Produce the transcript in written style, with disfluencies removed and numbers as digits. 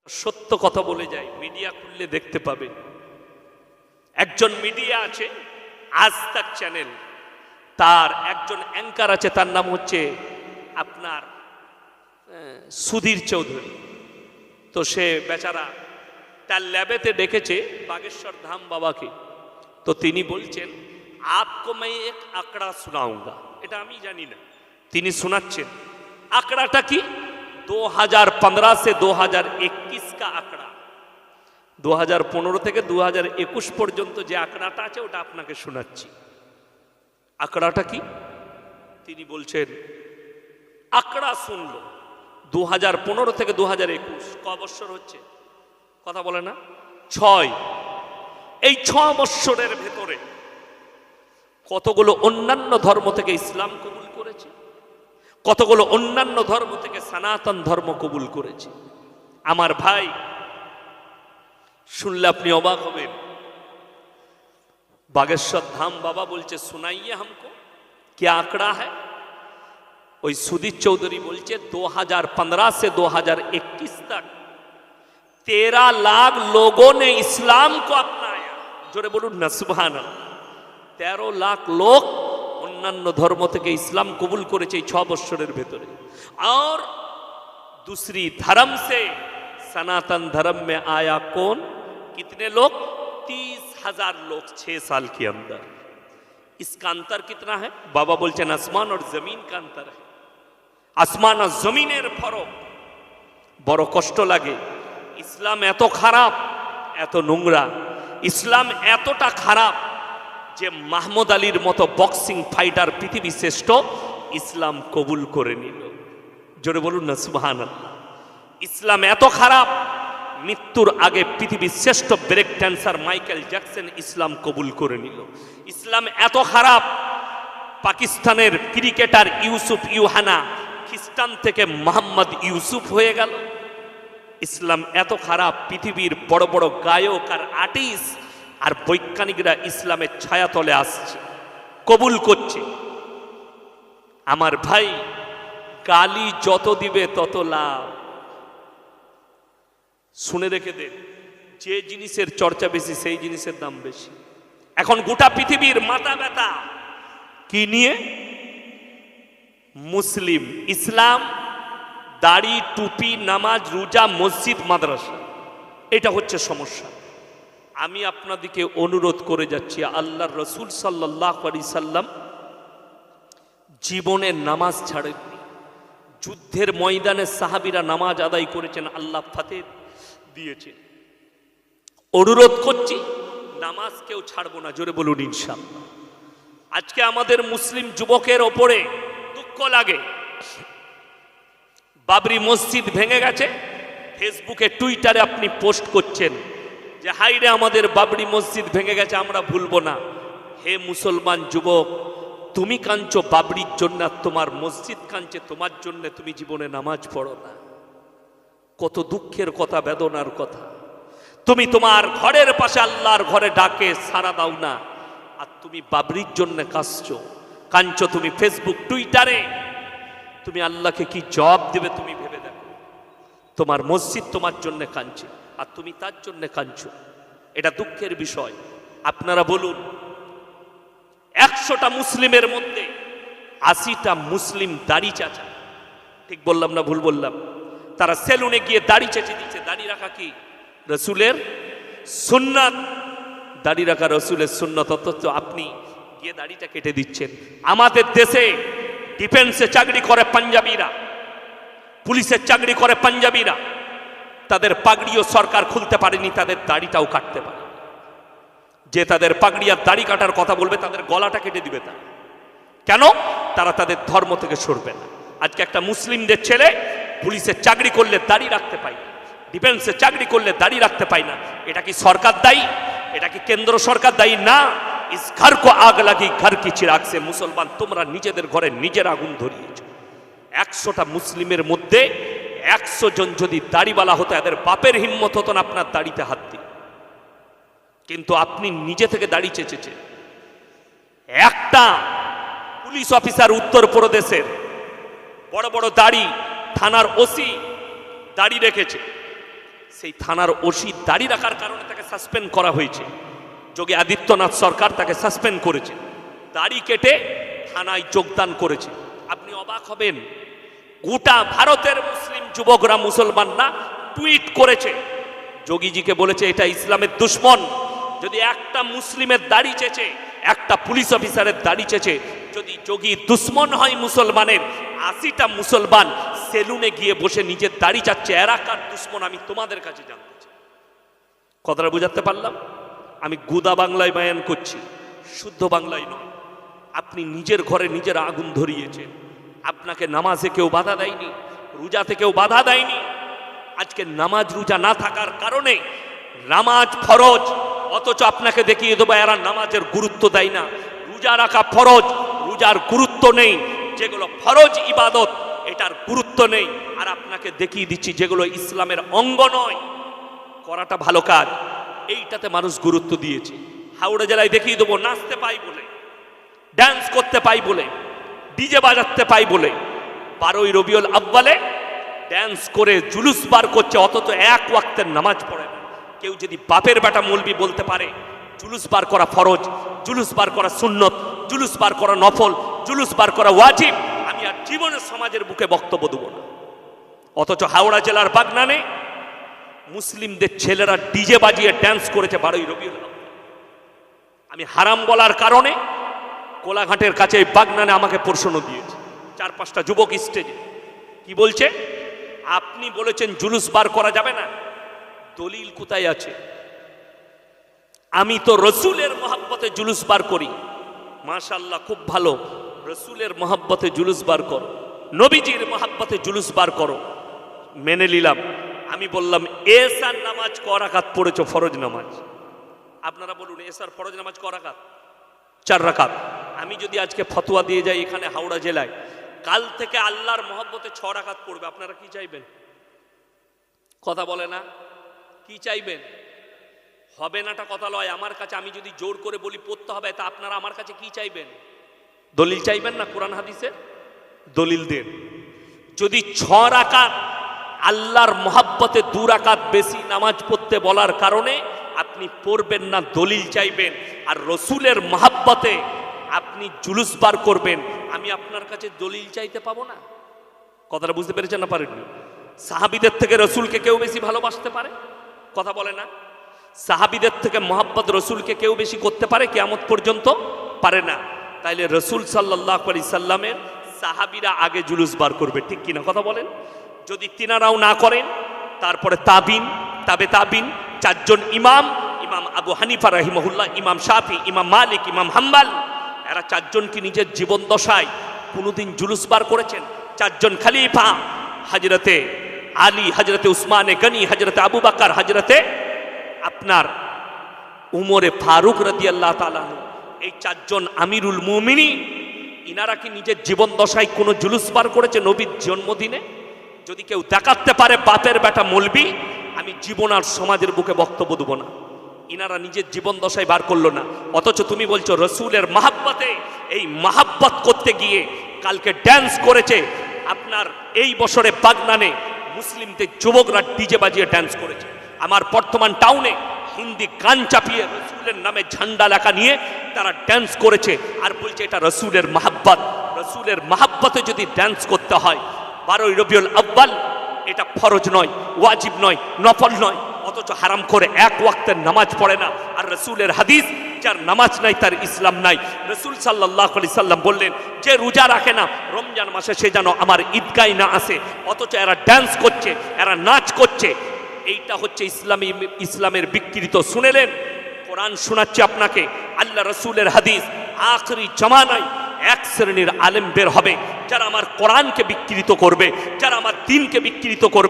সত্য কথা বলে যায়, মিডিয়া খুললে দেখতে পাবে। একজন মিডিয়া আছে আজ তাক চ্যানেল, তার একজন অ্যাঙ্কার আছে, তার নাম হচ্ছে আপনার সুধীর চৌধুরী। তো সে বেচারা তার ল্যাবেতে ডেকেছে বাগেশ্বর ধাম বাবাকে। তো তিনি বলছেন আপকো मैं एक आंकड़ा सुनाऊंगा। এটা আমি জানি না, তিনি শোনাচ্ছেন। আঁকড়াটা কি? 2015 से 2021 का আঁকড়া। 2015 থেকে 2021 পর্যন্ত যে আঁকড়াটা আছে ওটা আপনাকে শোনাচ্ছি। আঁকড়াটা কি? তিনি বলছেন আঁকড়া শুনলো 2015 থেকে 2021 ক বছর হচ্ছে? কথা বলে না, 6। এই 6 বছরের ভেতরে কতগুলো অন্যান্য ধর্ম থেকে ইসলাম কবুল করেছে, কতগুলো অন্যান্য ধর্ম থেকে সনাতন ধর্ম কবুল করেছে। আমার ভাই শুনলে আপনি অবাক হবেন। বাগেশ্বর ধাম বাবা বলছে सुनाइए हमको क्या आंकड़ा है। ওই সুধীর চৌধুরী বলছে 2015 से 2021 तक 13 लाख लोगों ने इस्लाम को अपनाया। जोरे बोलून ना सुभान अल्लाह। 13 लाख लोग অন্যান্য ধর্ম থেকে ইসলাম কবুল করেছে এই 6 বছরের ভেতরে। और दूसरी धर्म से सनातन धर्म में आया कौन? कितने लोग? 30,000 लोग 6 साल के अंदर। इसका अंतर कितना है? बाबा बोलते हैं आसमान और जमीन का अंतर है। आसमान और जमीনের फरक। বড় কষ্ট লাগে। ইসলাম এত খারাপ, এত নোংরা, ইসলাম এতটা খারাপ যে মাহমুদ আলীর মতো বক্সিং ফাইটার পৃথিবী শ্রেষ্ঠ ইসলাম কবুল করে নিল। জোরে বলুন না সুবহানাল্লাহ। ইসলাম এত খারাপ, মৃত্যুর আগে পৃথিবীর শ্রেষ্ঠ ব্রেক ড্যান্সার মাইকেল জ্যাকসন ইসলাম কবুল করে নিল। ইসলাম এত খারাপ, পাকিস্তানের ক্রিকেটার ইউসুফ ইউহানা খ্রিস্টান থেকে মোহাম্মদ ইউসুফ হয়ে গেল। ইসলাম এত খারাপ, পৃথিবীর বড় বড় গায়ক আর আর্টিস্ট আর বৈজ্ঞানিকরা ইসলামের ছায়াতলে আসছে, কবুল করছে। আমার ভাই গালি যত দিবে তত লাভ। শুনে রেখে দেন, যে জিনিসের চর্চা বেশি সেই জিনিসের দাম বেশি। এখন গোটা পৃথিবীর মাথা ব্যথা কি নিয়ে? মুসলিম, ইসলাম, দাড়ি, টুপি, নামাজ, রোজা, মসজিদ, মাদ্রাসা, এটা হচ্ছে সমস্যা। আমি আপনাদেরকে অনুরোধ করে যাচ্ছি, আল্লাহর রাসূল সাল্লাল্লাহু আলাইহি সাল্লাম জীবনে নামাজ ছাড়েননি। যুদ্ধের ময়দানে সাহাবীরা নামাজ আদায় করেছেন, আল্লাহ ফাতেহ দিয়েছে। অনুরোধ করছি নামাজ কেউ ছাড়বো না। জোরে বলুন ইনশাআল্লাহ। আজকে আমাদের মুসলিম যুবকের ওপরে দুঃখ লাগে। বাবরি মসজিদ ভেঙে গেছে, ফেসবুকে টুইটারে আপনি পোস্ট করছেন যে হাইরে আমাদের বাবরি মসজিদ ভেঙে গেছে, আমরা ভুলবো না। হে মুসলমান যুবক, তুমি কাঁদছো বাবরির জন্য, তোমার মসজিদ কাঁদছে তোমার জন্য, তুমি জীবনে নামাজ পড়ো না। কত দুঃখের কথা, বেদনার কথা। তুমি তোমার ঘরের পাশে আল্লাহর ঘরে ডাকে সাড়া দাও না, আর তুমি বাবরির জন্য কাঁদছো তুমি ফেসবুক টুইটারে। তুমি আল্লাহকে কি জবাব দেবে তুমি ভেবে দেখো। তোমার মসজিদ তোমার জন্য কাঁদছে আর তুমি তার জন্য কাঁদছো, এটা দুঃখের বিষয়। আপনারা বলুন, 100টা মুসলিমের মধ্যে 80টা মুসলিম দাড়ি চাচা, ঠিক বললাম না ভুল বললাম? তারা সেলুনে গিয়ে দাড়ি চেঁচে দিচ্ছে। দাড়ি রাখা কি রসুলের সুন্নাত? দাড়ি রাখা রসুলের সুন্নাত, অথচ আপনি গিয়ে দাড়িটা কেটে দিচ্ছেন। আমাদের দেশে ডিফেন্সে চাকরি করে পাঞ্জাবিরা, পুলিশের চাকরি করে পাঞ্জাবিরা, তাদের পাগড়িও সরকার খুলতে পারেনি, তাদের দাড়িটাও কাটতে পারে। যে তাদের পাগড়ি আর দাড়ি কাটার কথা বলবে তাদের গলাটা কেটে দিবে। তারা কেন? তারা তাদের ধর্ম থেকে সরবে না। আজকে একটা মুসলিমদের ছেলে পুলিশের চাকরি করলে দাড়ি রাখতে পায় না, ডিফেন্সে চাকরি করলে দাড়ি রাখতে পায় না। এটা কি সরকার দায়ী? এটা কি কেন্দ্র সরকার দায়ী? না। ইস ঘর কো আগ লাগি ঘর কি চিরাগ সে। মুসলমান, তোমরা নিজেদের ঘরে নিজের আগুন ধরিয়েছ। 100টা মুসলিমের মধ্যে 100 জন যদি দাড়িওয়ালা হতো, এদের বাপের হিম্মত হতো না আপনার দাড়িতে হাত দিয়ে। কিন্তু আপনি নিজে থেকে দাড়ি চেঁচেছেন। একটা পুলিশ অফিসার উত্তরপ্রদেশের বড় বড় দাড়ি, থানার ওসি দাড়ি রেখেছে, সেই থানার ওসি দাড়ি রাখার কারণে তাকে সাসপেন্ড করা হয়েছে। যোগী আদিত্যনাথ সরকার তাকে সাসপেন্ড করেছে, দাড়ি কেটে থানায় যোগদান করেছে। আপনি অবাক হবেন, গোটা ভারতের মুসলিম যুবকরা, মুসলমানরা টুইট করেছে, যোগীজিকে বলেছে এটা ইসলামের দুশ্মন। যদি একটা মুসলিমের দাড়ি চেয়েছে, একটা পুলিশ অফিসারের দাড়ি চেয়েছে, যদি যোগী দুশ্মন হয় মুসলমানের, 80টা মুসলমান সেলুনে গিয়ে বসে নিজের দাড়ি চাচ্ছে, এরা কার দুশ্মন আমি তোমাদের কাছে জানতে চাই। কথাটা বুঝাতে পারলাম? আমি গুদা বাংলায় বয়ান করছি, শুদ্ধ বাংলায় নয়। আপনি নিজের ঘরে নিজের আগুন ধরিয়েছেন, আপনাকে নামাজে কেউ বাধা দেয়নি, রোজাতে কেউ বাধা দেয়নি। আজকে নামাজ রোজা না থাকার কারণে নামাজ ফরজ, অথচ আপনাকে দেখিয়ে দেবো এরা নামাজের গুরুত্ব দেয় না। রোজা রাখা ফরজ, রোজার গুরুত্ব নেই। যেগুলো ফরজ ইবাদত এটার গুরুত্ব নেই। আর আপনাকে দেখিয়ে দিচ্ছি যেগুলো ইসলামের অঙ্গ নয়, করাটা ভালো কাজ, এইটাতে মানুষ গুরুত্ব দিয়েছে। হাওড়া জেলায় দেখিয়ে দেবো নাচতে পাই বলে, ডান্স করতে পাই বলে, ডিজে বাজাতে পাই বলে 12ই রবিউল আউয়ালে ড্যান্স করে জুলুস বার করছে, অথচ এক ওয়াক্তের নামাজ পড়ে না। কেউ যদি বাপের বেটা মৌলবি বলতে পারে জুলুস বার করা ফরজ, জুলুস বার করা সুন্নত, জুলুস বার করা নফল, জুলুস বার করা ওয়াজিব, আমি আর জীবনের সমাজের বুকে বক্তব্য দেব না। অথচ হাওড়া জেলার বাগনানে মুসলিমদের ছেলেরা ডিজে বাজিয়ে ড্যান্স করেছে 12ই রবিউল আউয়াল। আমি হারাম বলার কারণে কোলাঘাটের কাছে এই বাগনানে আমাকে প্রশ্ন দিয়েছে 4-5টা যুবক স্টেজে। কি বলছে? আপনি বলেছেন জুলুস বার করা যাবে না, দলিল কোথায় আছে? আমি তো রসুলের মহব্বতে জুলুস বার করি। মাশাআল্লাহ, খুব ভালো, রসুলের মহব্বতে জুলুস বার করো, নবীজির মহব্বতে জুলুস বার করো, মেনে নিলাম। আমি বললাম এসার নামাজ ক রাকাত পড়েছো? ফরজ নামাজ। আপনারা বলুন এসার ফরজ নামাজ ক রাকাত? 4 রাকাত। আমি যদি আজকে ফতোয়া দিয়ে যাই এখানে হাওড়া জেলায়, কাল থেকে আল্লাহর মহব্বতে 6 রাকাত পড়বে, আপনারা কি চাইবেন? কথা বলে না, কি চাইবেন? হবে নাটা কথা লয় আমার কাছে। আমি যদি জোর করে বলি পড়তে হবে, তা আপনারা আমার কাছে কি চাইবেন? দলিল চাইবেন না? কোরআন হাদিসের দলিল দেন। যদি 6 রাকাত আল্লাহর মহব্বতে 2 রাকাত বেশি নামাজ পড়তে বলার কারণে আপনি পড়বেন না, দলিল চাইবেন, আর রসুলের মহব্বতে আপনি জুলুস বার করবেন, আমি আপনার কাছে দলিল চাইতে পাবো না? কথাটা বুঝতে পেরেছেন না পারেননি? সাহাবীদের থেকে রসুলকে কেউ বেশি ভালোবাসতে পারে? কথা বলে না? সাহাবীদের থেকে মহব্বত রসুলকে কেউ বেশি করতে পারে? কিয়ামত পর্যন্ত পারে না। তাইলে রসুল সাল্লাল্লাহু আলাইহি সাল্লামের সাহাবীরা আগে জুলুস বার করবে, ঠিক কিনা? কথা বলেন। যদি তিনারাও না করেন, তারপরে তাবিন, তাবে তাবিন, 4 জন ইমাম, ইমাম আবু হানিফা রাহিমাহুল্লাহ, ইমাম শাফি, ইমাম মালিক, ইমাম হাম্বাল, এরা 4 জন কি নিজের জীবন দশায় কোনোদিন জুলুস বার করেছেন? 4 জন খলিফা, হযরতে আলী, হযরতে উসমানে গনি, হযরতে আবু বকর, হযরতে আপনার উমরে ফারুক রাদিয়াল্লাহু তাআলা, এই 4 জন আমিরুল মুমিনিন, ইনারা কি নিজের জীবন দশায় কোনো জুলুস বার করেছে নবীর জন্মদিনে? যদি কেউ দেখাতে পারে বাপের বেটা মৌলবি, আমি জীবন আর সমাজের বুকে বক্তব্য দেব না। ইনারা নিজের জীবন দশায় বার করলো না, অথচ তুমি বলছো রসুলের মহব্বতে, এই মহব্বত করতে গিয়ে কালকে ড্যান্স করেছে। আপনার এই বছরে বাগনানে মুসলিমদের যুবকরা ডিজে বাজিয়ে ড্যান্স করেছে। আমার বর্তমান টাউনে হিন্দি গান চাপিয়ে রসুলের নামে ঝান্ডা লেখা নিয়ে তারা ড্যান্স করেছে, আর বলছে এটা রসুলের মহব্বত। রসুলের মহব্বতে যদি ড্যান্স করতে হয় 12ই রবিউল আউয়াল, এটা ফরজ নয়, ওয়াজিব নয়, নফল নয়, অথচ হারাম করে 1 ওয়াক্তের নামাজ পড়ে না। আর রসুলের হাদিস, যার নামাজ নাই তার ইসলাম নাই। রসুল সাল্লাল্লাহু আলাইহি সাল্লাম বললেন, যে রোজা রাখে না রমজান মাসে সে যেন আমার ঈদগায় না আসে। অথচ এরা ড্যান্স করছে, এরা নাচ করছে। এইটা হচ্ছে ইসলামের বিকৃত। শুনেলেন? কোরআন শোনাচ্ছে আপনাকে, আল্লাহ রসুলের হাদিস। আখরি জামানায় 1 শ্রেণীর আলেম বের হবে যারা আমার কোরআনকে বিকৃত করবে, যারা আমার দ্বীনকে বিকৃত করবে।